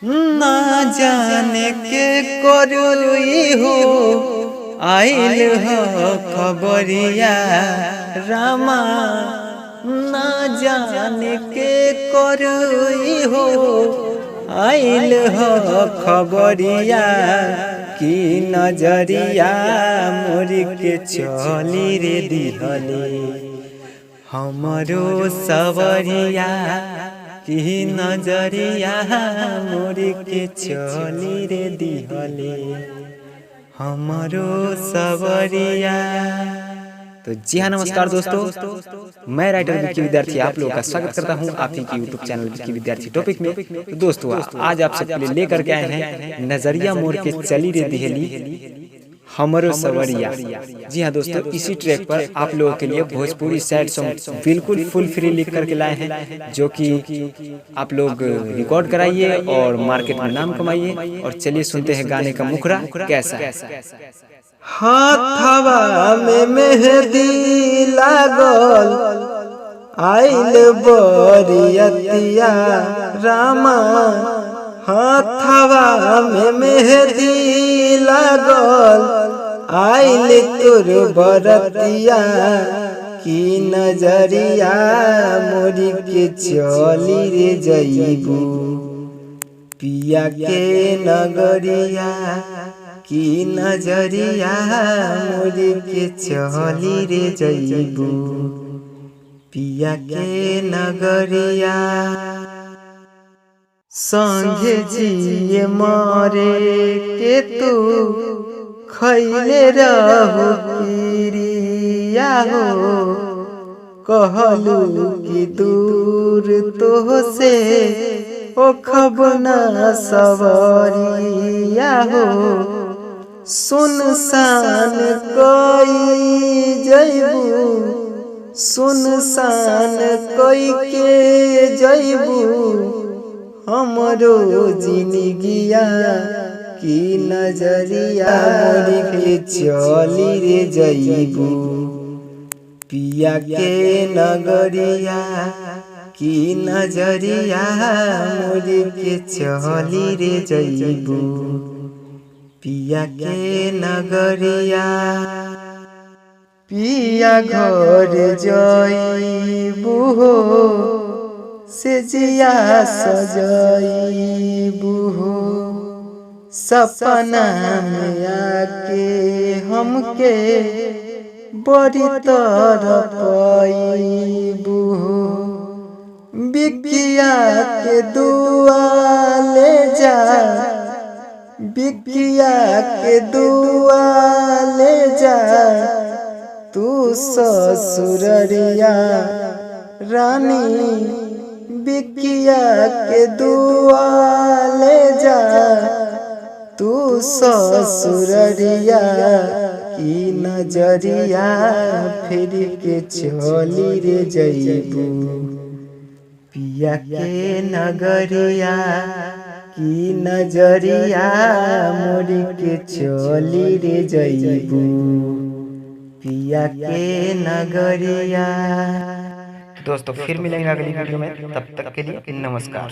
ना जाने के करुई हो आइल हो खबरिया रामा। ना जाने के करुई हो आइल हो खबरिया की नजरिया मोर के चली रे दिहले हमरो सवरिया की नजरिया मोर के चली रे दिहले हमरो सवरिया। तो जी हाँ, नमस्कार दोस्तों, मैं राइटर विक्की विद्यार्थी आप लोगों का स्वागत करता हूँ आपकी यूट्यूब चैनल विक्की विद्यार्थी टॉपिक में। तो दोस्तों आज आप सबके लिए लेकर के आए हैं नजरिया मोड़ के चली रे दिहली हमरो सवरिया। जी हाँ दोस्तों, इसी ट्रैक पर आप लोगों के लिए भोजपुरी सैड सॉन्ग बिल्कुल फुल फ्री लिख करके लाए हैं, जो कि आप लोग रिकॉर्ड कराइए और मार्केट में नाम कमाइए। और चलिए सुनते हैं गाने का मुखरा कैसा है। हाथवा में मेहंदी लागल आइल बरियतिया रामा। हाथवा में मेहंदी लागल आइल तोर बरतिया की नजरिया मोरी के चली रे जइबू पिया के नगरिया की नजरिया मोरी के चली रे जइबू पिया के नगरिया। संगे जिए मरे के तू खैले रहू किरिया हो। कहलू कि दूर तो से ओ खबना सवरिया हो। सुनसान कोई जइबू सुनसान कोई के जइबू हमरो जिंदगिया की नजरिया मोरी के चली रे जइबू पिया के नगरिया की नजरिया मोरी के चली रे जइबू पिया के नगरिया। पिया घर जइबू हो से जिया सजइबू हो। सपना में आके हमके बड़ी तरफ पाइबू हो। बिकिया के दुआ ले जा बिकिया के दुआ ले जा तू ससुररिया रानी। बिकिया के दुआ ले जा तू ससुररिया की नजरिया फिर के चली रे जइबू पिया के नगरिया की नजरिया मोरी के चली रे जइबू पिया के नगरिया। दोस्तों फिर मिलेंगे अगली वीडियो में, तब तक के लिए नमस्कार।